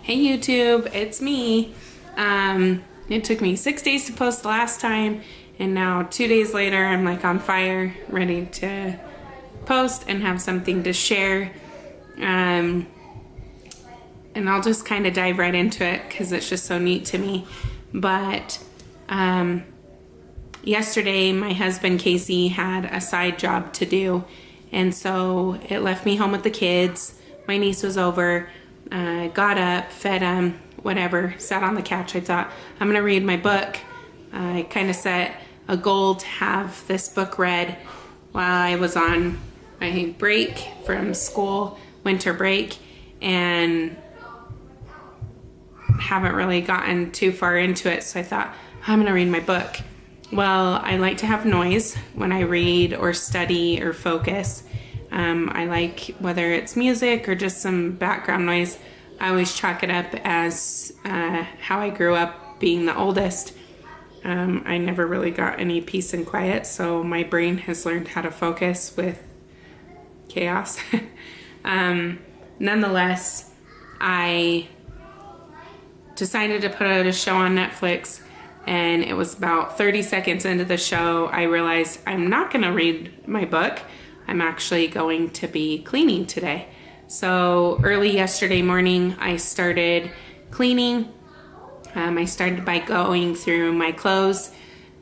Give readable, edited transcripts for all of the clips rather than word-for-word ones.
Hey YouTube, it's me. It took me 6 days to post the last time, and now 2 days later I'm like on fire, ready to post and have something to share. And I'll just kind of dive right into it because it's just so neat to me. But yesterday my husband Casey had a side job to do, and so it left me home with the kids. My niece was over. Got up, fed him, whatever, sat on the couch. I thought, I'm gonna read my book. I kind of set a goal to have this book read while I was on my break from school, winter break, and haven't really gotten too far into it. So I thought, I'm gonna read my book. Well, I like to have noise when I read or study or focus. I like, whether it's music or just some background noise, I always chalk it up as how I grew up being the oldest. I never really got any peace and quiet, so my brain has learned how to focus with chaos. Nonetheless, I decided to put out a show on Netflix, and it was about 30 seconds into the show I realized I'm not going to read my book. I'm actually going to be cleaning today. So early yesterday morning I started cleaning. I started by going through my clothes,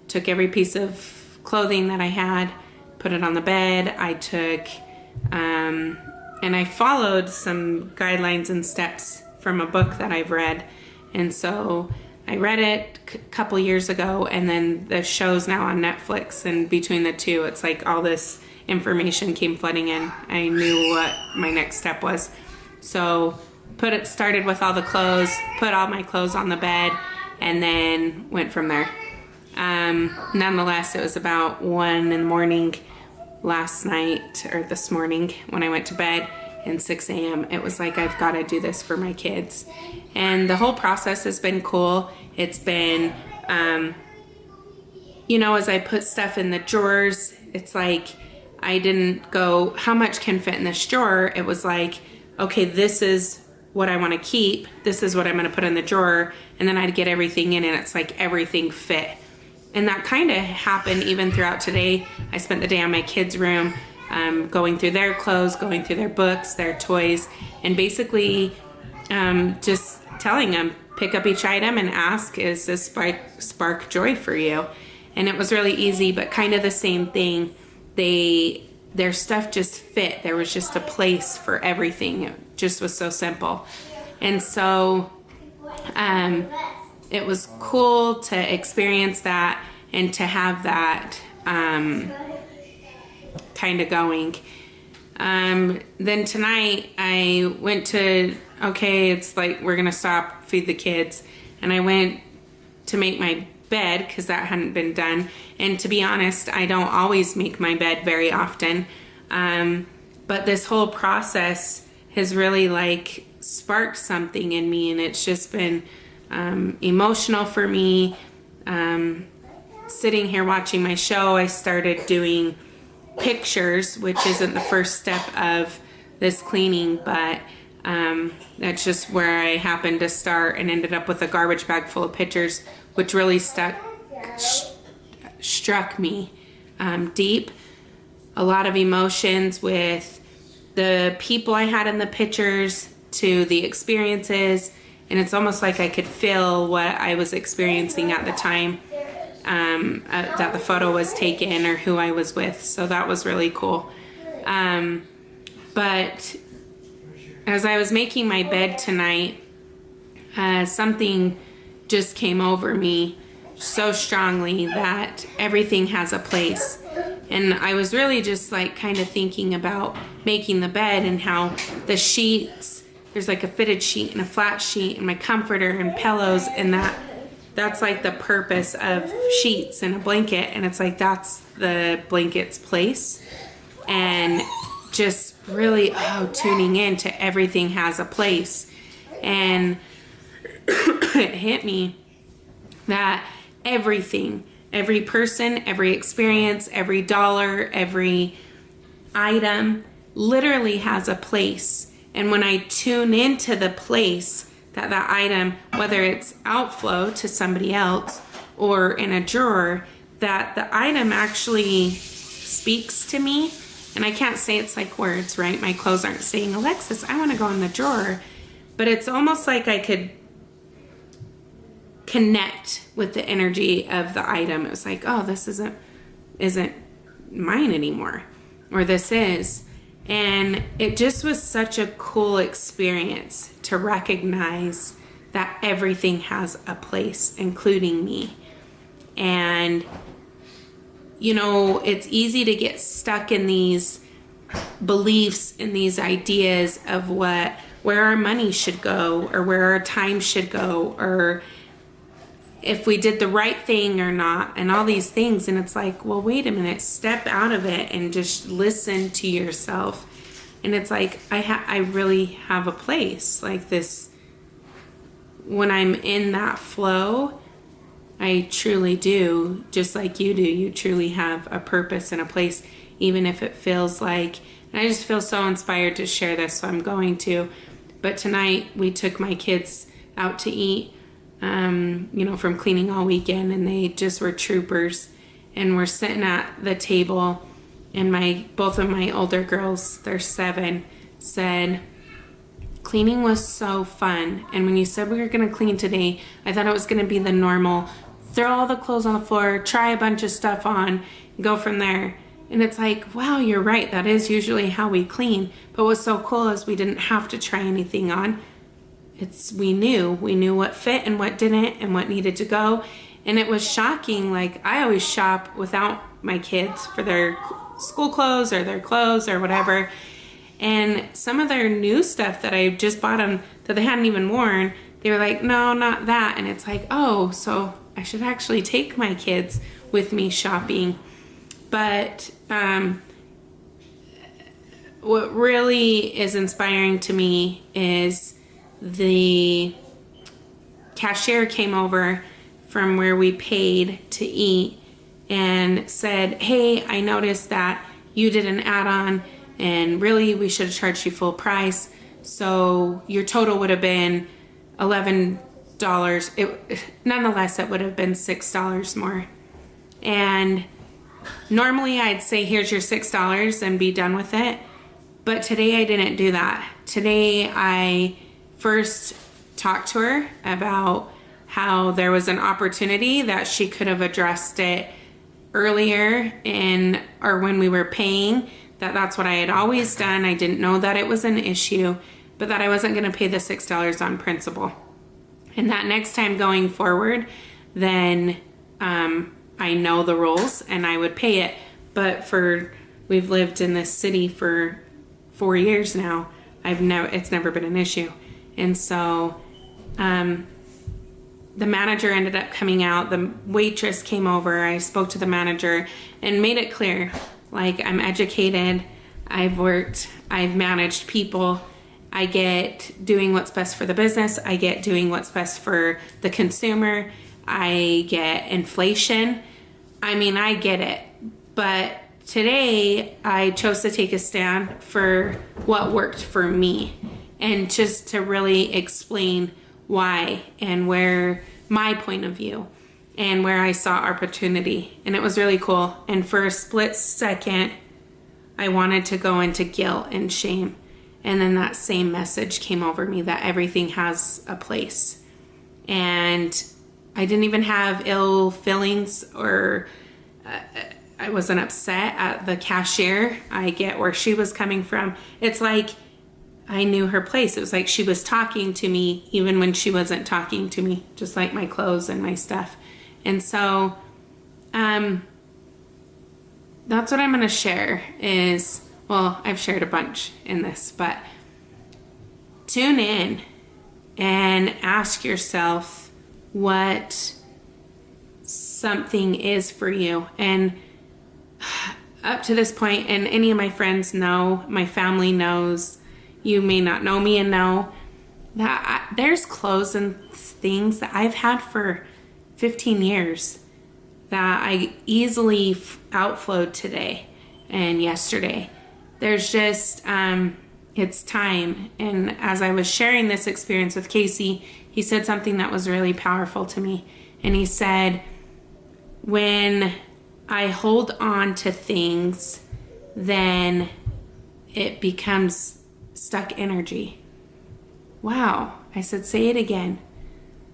took every piece of clothing that I had, put it on the bed. I took and I followed some guidelines and steps from a book that I've read. And so I read it a couple years ago, and then the show's now on Netflix, and between the two it's like all this information came flooding in. I knew what my next step was. So started with all the clothes, put all my clothes on the bed, and then went from there. Nonetheless, it was about 1 in the morning last night, or this morning when I went to bed, and 6 a.m. It was like, I've got to do this for my kids. And the whole process has been cool. It's been, as I put stuff in the drawers, it's like, I didn't go, how much can fit in this drawer? It was like, okay, this is what I want to keep. This is what I'm going to put in the drawer. And then I'd get everything in, and it's like everything fit. And that kind of happened even throughout today. I spent the day on my kids' room, going through their clothes, going through their books, their toys, and basically just telling them, pick up each item and ask, is this spark joy for you? And it was really easy, but kind of the same thing. Their stuff just fit. There was just a place for everything. It just was so simple. And so it was cool to experience that and to have that kind of going. Then tonight I went to, it's like we're gonna stop, feed the kids, and I went to make my bed because that hadn't been done. And to be honest, I don't always make my bed very often, but this whole process has really like sparked something in me, and it's just been emotional for me. Sitting here watching my show, I started doing pictures, which isn't the first step of this cleaning, but that's just where I happened to start, and ended up with a garbage bag full of pictures, which really struck me deep. A lot of emotions with the people I had in the pictures to the experiences, and it's almost like I could feel what I was experiencing at the time that the photo was taken, or who I was with. So that was really cool. But as I was making my bed tonight, something just came over me so strongly that everything has a place. And I was really just like kind of thinking about making the bed, and how the sheets, there's like a fitted sheet and a flat sheet, and my comforter and pillows, and that's like the purpose of sheets and a blanket, and it's like that's the blanket's place. And just really tuning in to everything has a place. And it hit me that everything, every person, every experience, every dollar, every item literally has a place. And when I tune into the place that that item, whether it's outflow to somebody else or in a drawer, that the item actually speaks to me. And I can't say it's like words, right? My clothes aren't saying, Alexis, I want to go in the drawer. But it's almost like I could connect with the energy of the item. It was like, oh, this isn't mine anymore, or this is. And it just was such a cool experience to recognize that everything has a place, including me. And you know, it's easy to get stuck in these beliefs and these ideas of where our money should go, or where our time should go, or if we did the right thing or not, and all these things. And it's like, well, wait a minute, step out of it and just listen to yourself. And it's like, I really have a place like this. When I'm in that flow, I truly do, just like you do. You truly have a purpose and a place, even if it feels like, and I just feel so inspired to share this, so I'm going to. But tonight we took my kids out to eat, you know, from cleaning all weekend, and they just were troopers. And we're sitting at the table, and both of my older girls, they're 7, said, cleaning was so fun. And when you said we were going to clean today, I thought it was going to be the normal, throw all the clothes on the floor, try a bunch of stuff on, go from there. And it's like, wow, you're right. That is usually how we clean. But what's so cool is we didn't have to try anything on. We knew what fit and what didn't and what needed to go. And it was shocking. Like, I always shop without my kids for their school clothes or their clothes or whatever. And some of their new stuff that I just bought them that they hadn't even worn, they were like, no, not that. And it's like, oh, so I should actually take my kids with me shopping. But what really is inspiring to me is the cashier came over from where we paid to eat and said, hey, I noticed that you did an add-on, and really we should have charged you full price, so your total would have been $11. Nonetheless, it would have been $6 more. And normally I'd say, here's your $6 and be done with it. But today I didn't do that. Today I first talked to her about how there was an opportunity that she could have addressed it earlier or when we were paying, that's what I had always done. I didn't know that it was an issue, but that I wasn't going to pay the $6 on principal. And that next time going forward, then I know the rules and I would pay it. But we've lived in this city for 4 years now. It's never been an issue. And so the manager ended up coming out. The waitress came over. I spoke to the manager and made it clear, like, I'm educated, I've worked, I've managed people. I get doing what's best for the business. I get doing what's best for the consumer. I get inflation. I mean, I get it. But today I chose to take a stand for what worked for me, and just to really explain why and where my point of view and where I saw opportunity. And it was really cool. And for a split second, I wanted to go into guilt and shame. And then that same message came over me that everything has a place. And I didn't even have ill feelings, or I wasn't upset at the cashier. I get where she was coming from. It's like I knew her place. It was like she was talking to me even when she wasn't talking to me, just like my clothes and my stuff. And so that's what I'm going to share is, well, I've shared a bunch in this, but tune in and ask yourself what something is for you. And up to this point, and any of my friends know, my family knows, you may not know me and know that there's clothes and things that I've had for 15 years that I easily outflowed today and yesterday. There's just it's time. And as I was sharing this experience with Casey, he said something that was really powerful to me. And he said, when I hold on to things, then it becomes stuck energy. Wow. I said, say it again.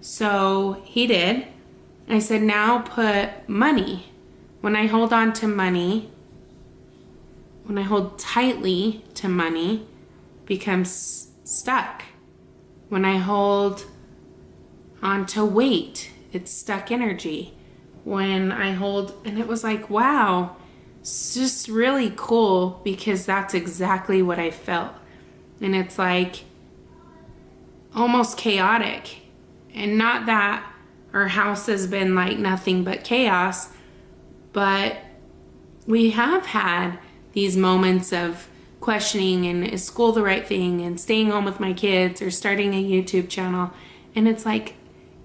So he did. I said, now put money. When I hold on to money, when I hold tightly to money, becomes stuck. When I hold on to weight, it's stuck energy. When I hold, and it was like, wow, it's just really cool because that's exactly what I felt. And it's like almost chaotic. And not that our house has been like nothing but chaos, but we have had these moments of questioning, and is school the right thing, and staying home with my kids, or starting a YouTube channel. And it's like,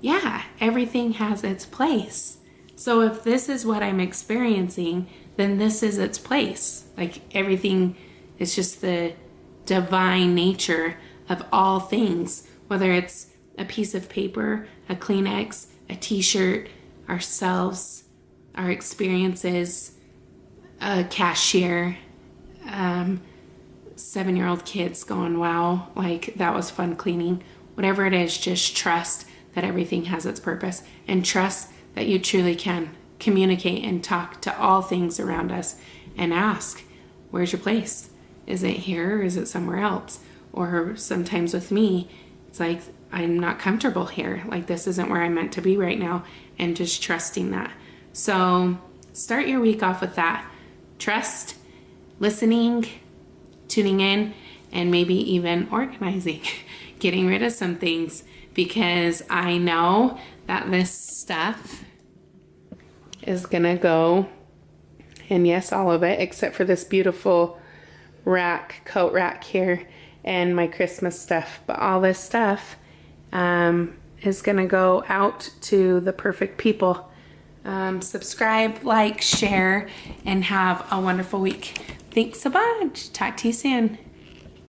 yeah, everything has its place. So if this is what I'm experiencing, then this is its place. Like everything is just the divine nature of all things, whether it's a piece of paper, a Kleenex, a t-shirt, ourselves, our experiences, a cashier, 7-year-old kids going, wow, like that was fun cleaning. Whatever it is, just trust that everything has its purpose, and trust that you truly can communicate and talk to all things around us and ask, where's your place? Is it here or is it somewhere else? Or sometimes with me, it's like, I'm not comfortable here. Like this isn't where I'm meant to be right now, and just trusting that. So start your week off with that. Trust, listening, tuning in, and maybe even organizing, getting rid of some things, because I know that this stuff is gonna go, and yes, all of it, except for this beautiful rack, coat rack here, and my Christmas stuff. But all this stuff is gonna go out to the perfect people. Subscribe, like, share, and have a wonderful week. Thanks a bunch. Talk to you soon.